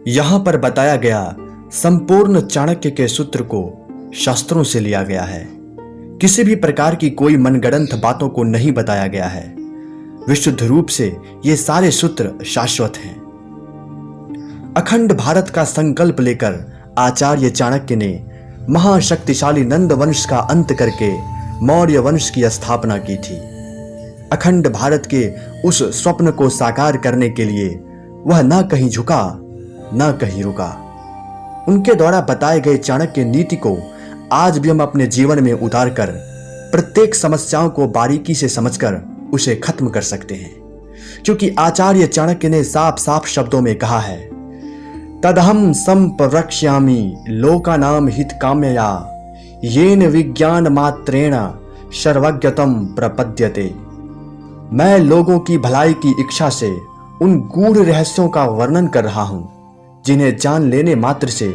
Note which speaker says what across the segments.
Speaker 1: यहाँ पर बताया गया संपूर्ण चाणक्य के सूत्र को शास्त्रों से लिया गया है। किसी भी प्रकार की कोई मनगढ़ंत बातों को नहीं बताया गया है। विशुद्ध रूप से ये सारे सूत्र शाश्वत हैं। अखंड भारत का संकल्प लेकर आचार्य चाणक्य ने महाशक्तिशाली नंद वंश का अंत करके मौर्य वंश की स्थापना की थी। अखंड भारत के उस स्वप्न को साकार करने के लिए वह न कहीं झुका न कहीं रुका। उनके द्वारा बताए गए चाणक्य नीति को आज भी हम अपने जीवन में उतारकर प्रत्येक समस्याओं को बारीकी से समझकर उसे खत्म कर सकते हैं, क्योंकि आचार्य चाणक्य ने साफ साफ शब्दों में कहा है, तदहम संप्रवक्ष्यामि लोकानाम हित काम्यया येन विज्ञान मात्रेण सर्वज्ञतम प्रपद्यते। मैं लोगों की भलाई की इच्छा से उन गूढ़ रहस्यों का वर्णन कर रहा हूं जिन्हें जान लेने मात्र से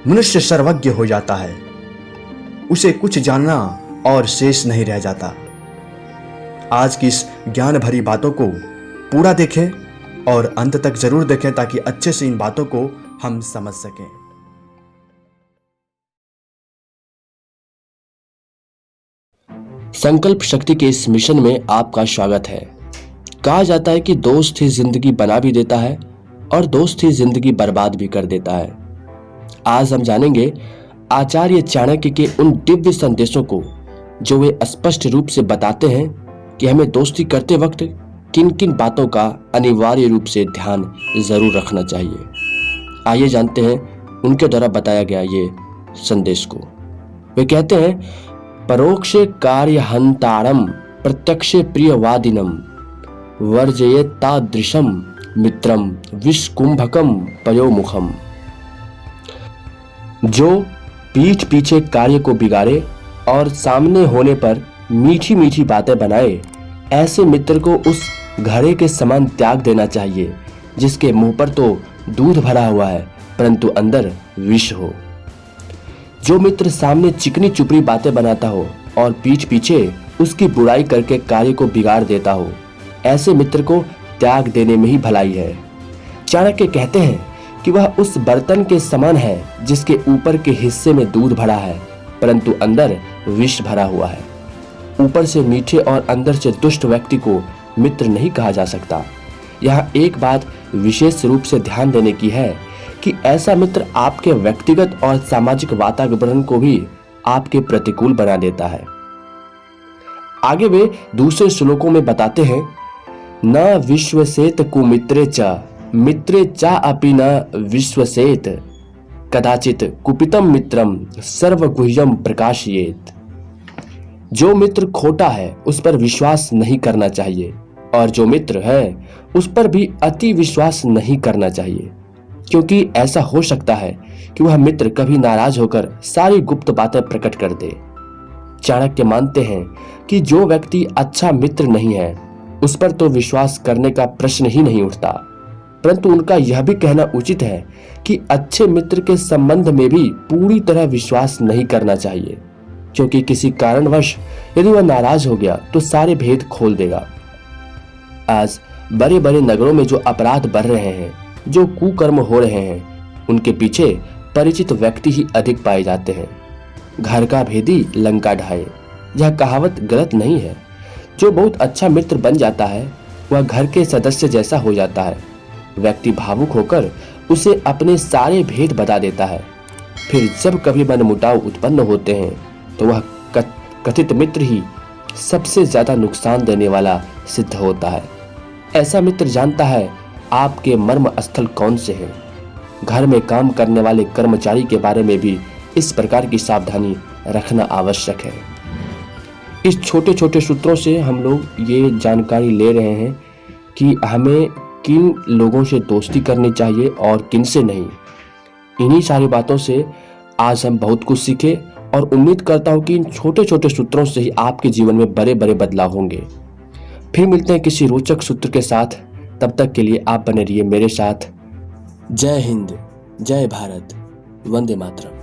Speaker 1: मनुष्य सर्वज्ञ हो जाता है। उसे कुछ जानना और शेष नहीं रह जाता। आज की इस ज्ञान भरी बातों को पूरा देखें और अंत तक जरूर देखें ताकि अच्छे से इन बातों को हम समझ सकें।
Speaker 2: संकल्प शक्ति के इस मिशन में आपका स्वागत है। कहा जाता है कि दोस्त ही जिंदगी बना भी देता है और दोस्त ही जिंदगी बर्बाद भी कर देता है। आज हम जानेंगे आचार्य चाणक्य के उन दिव्य संदेशों को जो वे स्पष्ट रूप से बताते हैं कि हमें दोस्ती करते वक्त किन किन बातों का अनिवार्य रूप से ध्यान जरूर रखना चाहिए। आइए जानते हैं उनके द्वारा बताया गया ये संदेश को। वे कहते हैं, परोक्षे कार्य हंतारम प्रत्यक्षे प्रियवादिनम वर्जयेत तादृशम मित्रम विषकुंभकम पयोमुखम। जो पीठ पीछे कार्य को बिगाड़े और सामने होने पर मीठी मीठी बातें बनाए, ऐसे मित्र को उस घड़े के समान त्याग देना चाहिए जिसके मुंह पर तो दूध भरा हुआ है परंतु अंदर विष हो। जो मित्र सामने चिकनी चुपड़ी बातें बनाता हो और पीठ पीछे उसकी बुराई करके कार्य को बिगाड़ देता हो, ऐसे मित्र को त्याग देने में ही भलाई है। चाणक्य कहते हैं कि वह उस बर्तन के समान है जिसके ऊपर के हिस्से में दूध भरा है परंतु अंदर विष भरा हुआ है। ऊपर से मीठे और अंदर से दुष्ट व्यक्ति को मित्र नहीं कहा जा सकता। यहाँ एक बात विशेष रूप से ध्यान देने की है कि ऐसा मित्र आपके व्यक्तिगत और सामाजिक वातावरण को भी आपके प्रतिकूल बना देता है। आगे वे दूसरे श्लोकों में बताते हैं, न विश्वसेत कुमित्रे च मित्रे चा अपि न विश्वसेत कदाचित कुपितम मित्रम सर्वगुह्यम प्रकाशयेत। जो मित्र खोटा है उस पर विश्वास नहीं करना चाहिए और जो मित्र है उस पर भी अति विश्वास नहीं करना चाहिए, क्योंकि ऐसा हो सकता है कि वह मित्र कभी नाराज होकर सारी गुप्त बातें प्रकट कर दे। चाणक्य मानते हैं कि जो व्यक्ति अच्छा मित्र नहीं है उस पर तो विश्वास करने का प्रश्न ही नहीं उठता, परंतु उनका यह भी कहना उचित है कि अच्छे मित्र के संबंध में भी पूरी तरह विश्वास नहीं करना चाहिए, क्योंकि किसी कारणवश यदि वह नाराज हो गया तो सारे भेद खोल देगा। आज बड़े बड़े नगरों में जो अपराध बढ़ रहे हैं, जो कुकर्म हो रहे हैं, उनके पीछे परिचित व्यक्ति ही अधिक पाए जाते हैं। घर का भेदी लंका ढाए, यह कहावत गलत नहीं है। जो बहुत अच्छा मित्र बन जाता है वह घर के सदस्य जैसा हो जाता है। व्यक्ति भावुक होकर उसे अपने सारे भेद बता देता है। फिर जब कभी मनमुटाव उत्पन्न होते हैं तो वह कथित मित्र ही सबसे ज्यादा नुकसान देने वाला सिद्ध होता है। ऐसा मित्र जानता है आपके मर्म स्थल कौन से हैं। घर में काम करने वाले कर्मचारी के बारे में भी इस प्रकार की सावधानी रखना आवश्यक है। इस छोटे छोटे सूत्रों से हम लोग ये जानकारी ले रहे हैं कि हमें किन लोगों से दोस्ती करनी चाहिए और किन से नहीं। इन्हीं सारी बातों से आज हम बहुत कुछ सीखे और उम्मीद करता हूं कि इन छोटे छोटे सूत्रों से ही आपके जीवन में बड़े बड़े बदलाव होंगे। फिर मिलते हैं किसी रोचक सूत्र के साथ। तब तक के लिए आप बने रहिए मेरे साथ। जय हिंद, जय भारत, वंदे मातरम।